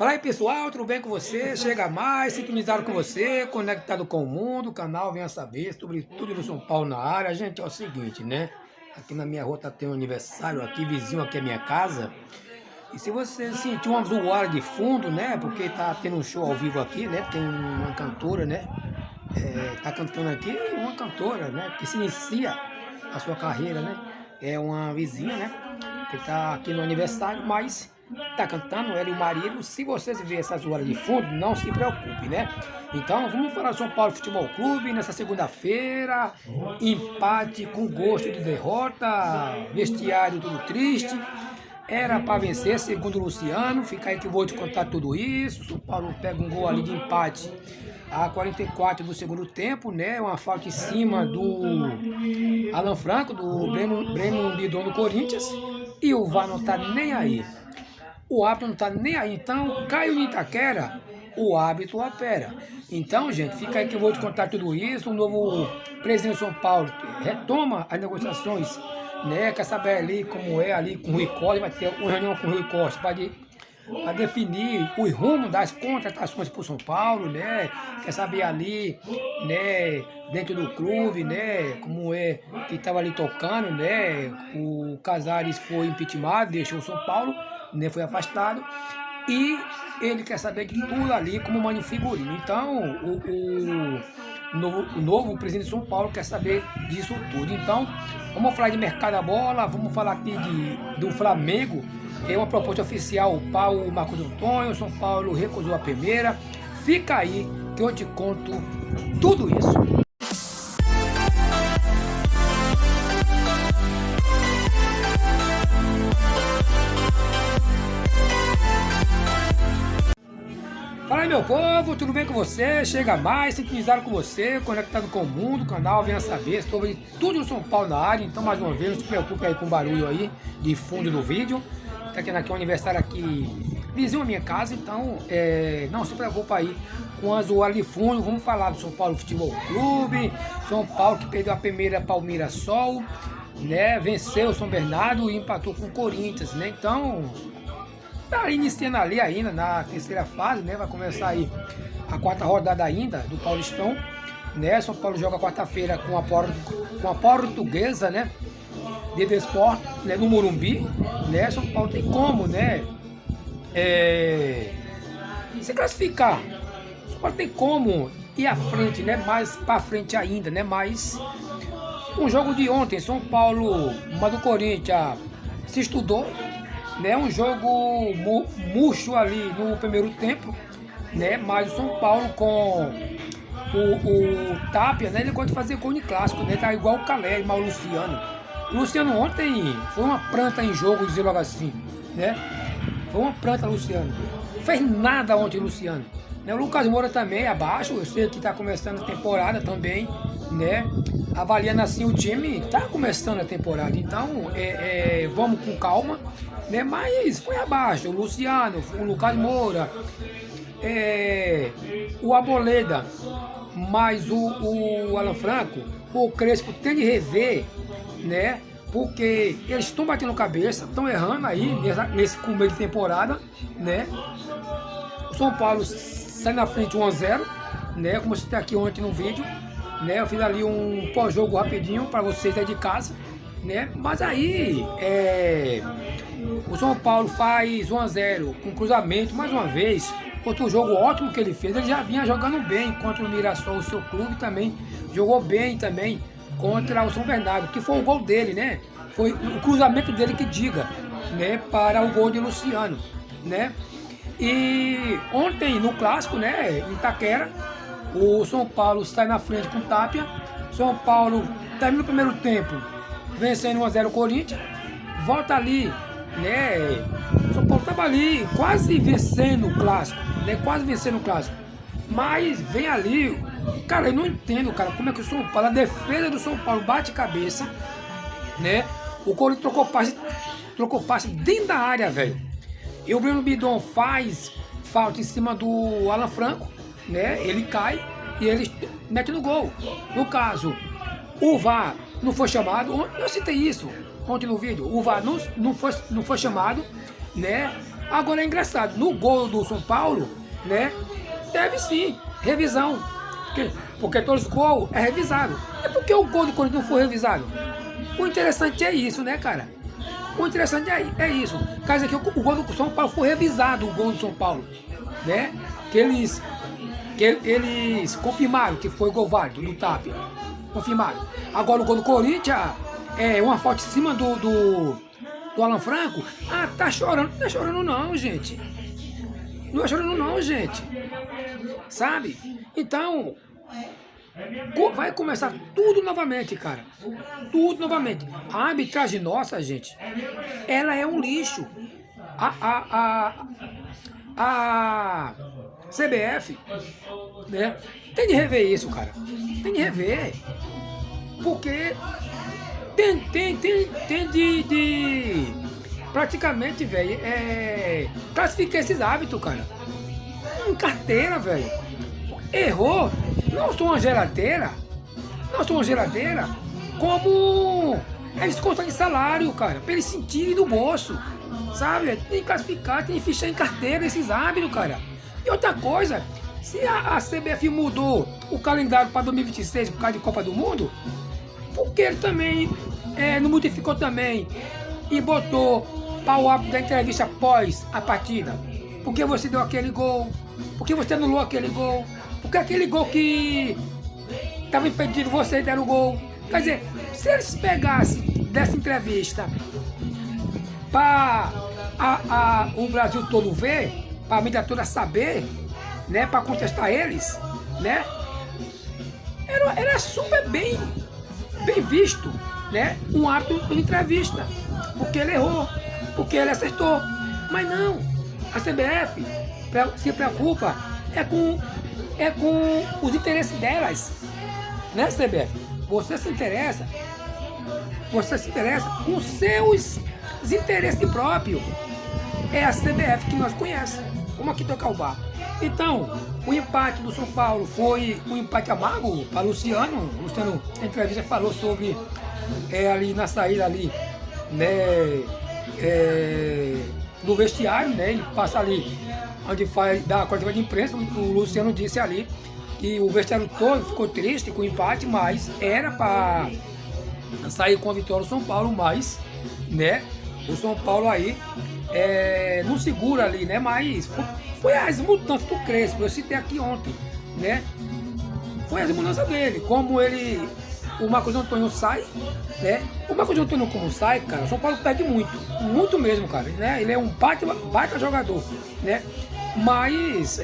Fala aí pessoal, tudo bem com você? Chega mais, sintonizado com você, conectado com o mundo, o canal Venha Saber sobre tudo do São Paulo na área. Gente, é o seguinte, né? Aqui na minha rua tá tendo um aniversário, aqui vizinho aqui é minha casa. E se você sentir uma zoada de fundo, né? Porque tá tendo um show ao vivo aqui, né? Tem uma cantora, né? Tá cantando aqui uma cantora, né? Que se inicia a sua carreira, né? É uma vizinha, né? Que tá aqui no aniversário, mas tá cantando ela e o marido. Se vocês verem essa zoada de fundo, não se preocupe, né? Então vamos falar do São Paulo Futebol Clube nessa segunda-feira. Empate com gosto de derrota, vestiário tudo triste. Era para vencer, segundo o Luciano. Fica aí que eu vou te contar tudo isso. O São Paulo pega um gol ali de empate a 44 do segundo tempo, né? Uma falta em cima do Alan Franco, do Breno Bidon do Corinthians. E o VAR não tá nem aí. O árbitro não tá nem aí. Então, caiu em Itaquera, o árbitro opera. Então, gente, fica aí que eu vou te contar tudo isso. O novo presidente de São Paulo retoma as negociações, né? Quer saber ali como é ali com o Rui Costa, vai ter uma reunião com o Rui Costa para definir o rumo das contratações para o São Paulo, né? Quer saber ali, né, dentro do clube, né, como é que estava ali tocando, né? O Casares foi impeachment, deixou o São Paulo, né, foi afastado. E ele quer saber de tudo ali como mano figurino. Então, o novo presidente de São Paulo quer saber disso tudo. Então, vamos falar de mercado da bola, vamos falar aqui do Flamengo. É uma proposta oficial para o Marcos Antônio. São Paulo recusou a primeira. Fica aí que eu te conto tudo isso. Fala aí meu povo, tudo bem com você? Chega mais, sintonizado com você, conectado com o mundo, o canal Venha Saber sobre tudo do São Paulo na área. Então mais uma vez, não se preocupe aí com o barulho aí de fundo do vídeo. Tá tendo aqui um aniversário aqui, vizinho à minha casa, então não se preocupe aí com a zoada de fundo. Vamos falar do São Paulo Futebol Clube, São Paulo que perdeu a primeira para o Mirassol, né? Venceu o São Bernardo e empatou com o Corinthians, né? Então tá iniciando ali ainda na terceira fase, né? Vai começar aí a quarta rodada ainda do Paulistão, né? São Paulo joga quarta-feira com a Portuguesa, né? De Desporto, né? No Morumbi, né? São Paulo tem como, né? Se classificar. São Paulo tem como ir à frente, né? Mais para frente ainda, né? Mas um jogo de ontem, São Paulo, uma do Corinthians, se estudou. Né, um jogo murcho ali no primeiro tempo, né, mas o São Paulo com o Tapia, né, ele gosta de fazer gol de clássico, né, tá igual o Caleri, mas o Luciano. O Luciano ontem foi uma planta em jogo, dizer logo assim, né, foi uma planta, Luciano. Não fez nada ontem, Luciano. Né, o Lucas Moura também abaixo, eu sei que está começando a temporada também, né, avaliando assim o time, está começando a temporada, então vamos com calma, né? Mas foi abaixo, o Luciano, o Lucas Moura, o Arboleda, mais o Alan Franco, o Crespo tem de rever, né? Porque eles estão batendo cabeça, estão errando aí nesse começo de temporada, né? O São Paulo sai na frente 1-0, né? Como você está aqui ontem no vídeo, né? Eu fiz ali um pós-jogo rapidinho para vocês aí de casa, né? Mas aí o São Paulo faz 1-0 com cruzamento mais uma vez. Outro jogo ótimo que ele fez, ele já vinha jogando bem contra o Mirassol, o seu clube também jogou bem também contra o São Bernardo, que foi o gol dele, né? Foi o cruzamento dele que diga, né? Para o gol de Luciano, né? E ontem no clássico, né? Em Itaquera, o São Paulo sai na frente com o Tapia. São Paulo termina o primeiro tempo vencendo 1-0 o Corinthians. Volta ali, né? O São Paulo estava ali quase vencendo o clássico, né? Quase vencendo o clássico. Mas vem ali, cara, eu não entendo, cara, como é que o São Paulo, a defesa do São Paulo bate cabeça, né? O Corinthians trocou passe dentro da área, velho. E o Breno Bidon faz falta em cima do Alan Franco, né? Ele cai e ele mete no gol. No caso, o VAR não foi chamado. Eu citei isso ontem no vídeo. O VAR não foi chamado, né? Agora é engraçado, no gol do São Paulo, né? Deve sim, revisão. Porque todos os gols é revisado. É porque o gol do Corinthians não foi revisado. O interessante é isso, né, cara? O interessante é isso. Quer dizer que o gol do São Paulo foi revisado, o gol do São Paulo, né? Que eles confirmaram que foi gol válido do Tapia. Confirmaram. Agora o gol do Corinthians é uma falta em cima do Alan Franco. Ah, tá chorando. Não é chorando não, gente. Não é chorando não, gente. Sabe? Então, vai começar tudo novamente, cara. Tudo novamente. A arbitragem nossa, gente, ela é um lixo. A CBF, né? Tem de rever isso, cara. Tem de rever. Porque tem de praticamente, velho, classificar esses hábitos, cara. Em carteira, velho. Errou. Não sou uma geladeira. Não sou uma geladeira. Como eles contam de salário, cara. Pra eles sentirem do bolso. Sabe? Tem que classificar, tem que fichar em carteira esses hábitos, cara. E outra coisa, se a CBF mudou o calendário para 2026 por causa de Copa do Mundo, por que ele também não modificou também e botou para o hábito da entrevista após a partida? Por que você deu aquele gol? Por que você anulou aquele gol? Porque aquele gol que estava impedido, você deram o gol. Quer dizer, se eles pegassem dessa entrevista para o Brasil todo ver, para a mídia toda saber, né, para contestar eles, né, era super bem visto, né, um ato de entrevista, porque ele errou, porque ele acertou. Mas não, a CBF se preocupa com os interesses delas, né, CBF? Você se interessa com seus interesses próprios. É a CBF que nós conhecemos, como aqui tocar o bar. Então, o empate do São Paulo foi um empate amargo para Luciano. O Luciano, na entrevista, falou sobre ali na saída ali, né, do vestiário, né, ele passa ali onde faz da coletiva de imprensa. O Luciano disse ali que o vestiário todo ficou triste com o empate, mas era para sair com a vitória do São Paulo, mas, né, o São Paulo aí não segura ali, né, mas foi as mudanças do Crespo, eu citei aqui ontem, né, foi as mudanças dele, como o Marcos Antônio sai, né, o Marcos Antônio como sai, cara, o São Paulo perde muito mesmo, cara, né, ele é um baita jogador, né, mas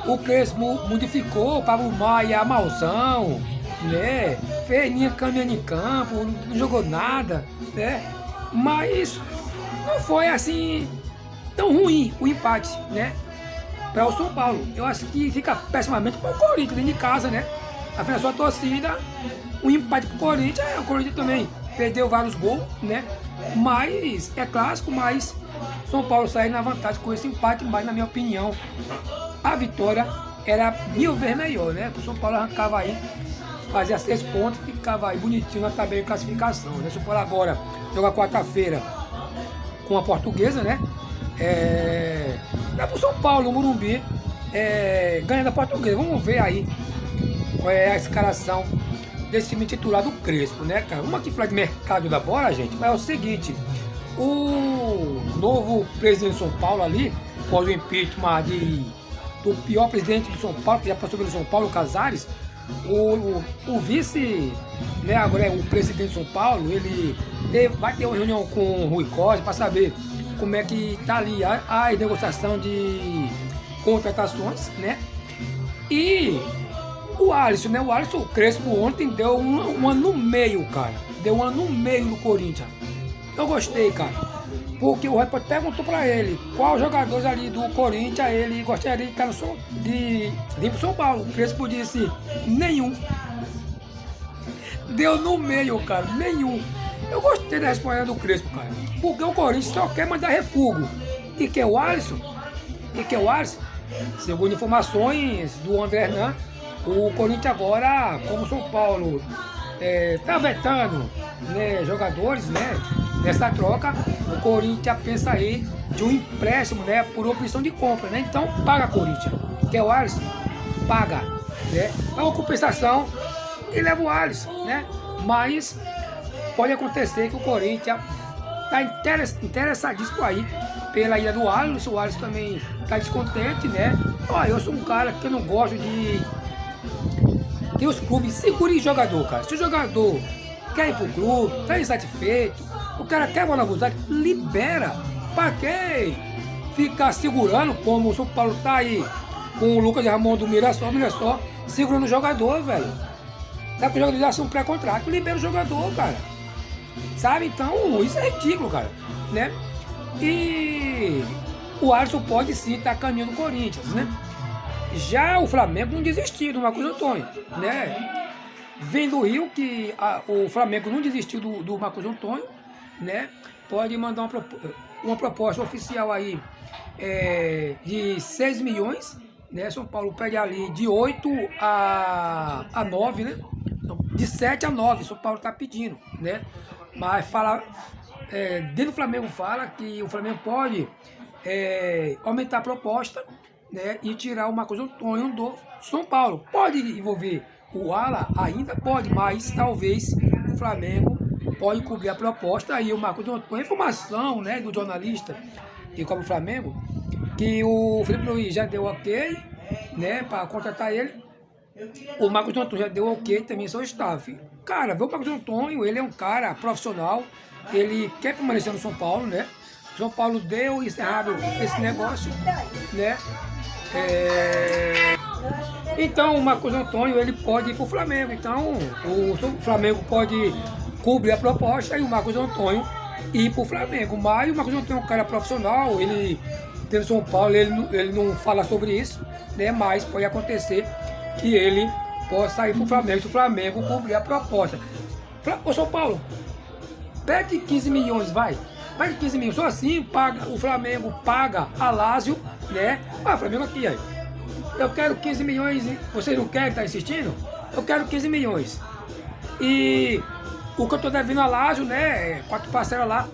o Crespo modificou, Pablo Maia, malzão, né? Ferninha caminhando em campo, não jogou nada, né? Mas não foi assim tão ruim o empate, né? Para o São Paulo. Eu acho que fica pessimamente para o Corinthians, dentro de casa, né? Afinal, sua torcida, um empate para o Corinthians também perdeu vários gols, né? Mas é clássico, mas São Paulo saiu na vantagem com esse empate, mas na minha opinião, a vitória era 1000 vezes melhor, né? O São Paulo arrancava aí, fazia 6 pontos, ficava aí bonitinho na tabela de classificação, né? O São Paulo agora joga quarta-feira com a Portuguesa, né? Dá pro São Paulo, o Morumbi, ganha da Portuguesa. Vamos ver aí qual é a escalação desse time titular do Crespo, né, cara? Vamos aqui falar de mercado da bola, gente, mas é o seguinte, o novo presidente de São Paulo ali, após o impeachment do pior presidente do São Paulo, que já passou pelo São Paulo, Casares, o vice, né, agora é o presidente de São Paulo, ele vai ter uma reunião com o Rui Costa para saber como é que tá ali a negociação de contratações, né? E o Alisson, né? O Alisson Crespo ontem deu um ano no meio, cara. Deu um ano no meio no Corinthians. Eu gostei, cara. Porque o repórter perguntou pra ele qual jogadores ali do Corinthians ele gostaria de estar de vir pro São Paulo. O Crespo disse nenhum. Deu no meio, cara. Nenhum. Eu gostei da resposta do Crespo, cara. Porque o Corinthians só quer mandar refúgio. E que é o Alisson? Segundo informações do André Hernan, o Corinthians agora, como o São Paulo tá vetando, né, jogadores, né, nessa troca, o Corinthians pensa aí de um empréstimo, né, por opção de compra, né? Então paga Corinthians, quer o Alisson? Paga, né? É uma compensação e leva o Alisson, né? Mas pode acontecer que o Corinthians está interessadíssimo aí pela ida do Alisson. O Alisson também está descontente, né? Ó, eu sou um cara que eu não gosto de que os clubes segurem jogador, cara. Se o jogador quer ir pro clube, está insatisfeito, o cara quer bola abusada, libera. Pra quê? Ficar segurando como o São Paulo tá aí com o Lucas Ramon do Mirassol, segurando o jogador, velho. Sabe que o jogador já acha um pré-contrato, libera o jogador, cara. Sabe? Então, isso é ridículo, cara, né? E o Alisson pode sim estar caminhando do Corinthians, né? Já o Flamengo não desistiu do Marcos Antônio, né? Vem do Rio que o Flamengo não desistiu do Marcos Antônio, né? Pode mandar uma proposta oficial aí de 6 milhões, né? São Paulo pede ali de 8 a 9, né? De 7 a 9, São Paulo está pedindo, né? Mas dentro do Flamengo fala que o Flamengo pode aumentar a proposta, né? E tirar o Marcos Antônio do São Paulo. Pode envolver o Ala? Ainda pode, mas talvez o Flamengo pode cobrir a proposta. Aí o Marcos Antônio, informação, né, do jornalista que cobre o Flamengo, que o Felipe Luiz já deu ok, né, para contratar ele. O Marcos Antônio já deu ok também, seu staff. Cara, vê o Marcos Antônio, ele é um cara profissional, ele quer permanecer no São Paulo, né? São Paulo deu encerrado esse negócio, né? Então o Marcos Antônio ele pode ir para o Flamengo. Então o Flamengo pode cobrir a proposta e o Marcos Antônio ir para o Flamengo. Mas o Marcos Antônio é um cara profissional, ele tem no São Paulo, ele não fala sobre isso, né? Mas pode acontecer que ele possa ir para o Flamengo se o Flamengo cobrir a proposta. Ô São Paulo, pede 15 milhões, vai. Pede 15 milhões, só assim o Flamengo paga a Lazio, né? Ah, Flamengo aqui, aí. Eu quero 15 milhões, vocês não querem, tá insistindo? Eu quero 15 milhões. E o que eu tô devendo a Lazio, né? 4 parcelas lá,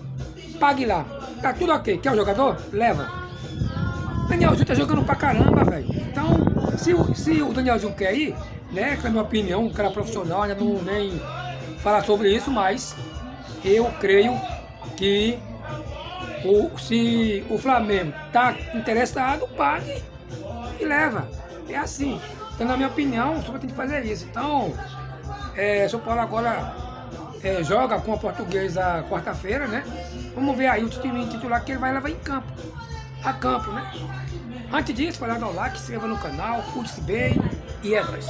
pague lá. Tá tudo ok. Quer o jogador? Leva. Danielzinho tá jogando pra caramba, velho. Então, se o Danielzinho quer ir, né? Que na minha opinião, um cara profissional, ainda não nem falar sobre isso, mas eu creio que se o Flamengo tá interessado, pague e leva. É assim. Então, na minha opinião, só tem que fazer isso. Então, São Paulo agora joga com a Portuguesa quarta-feira, né? Vamos ver aí o time titular que ele vai levar em campo. A campo, né? Antes disso, vai lá dar o like, se inscreva no canal, curte-se bem e é nóis.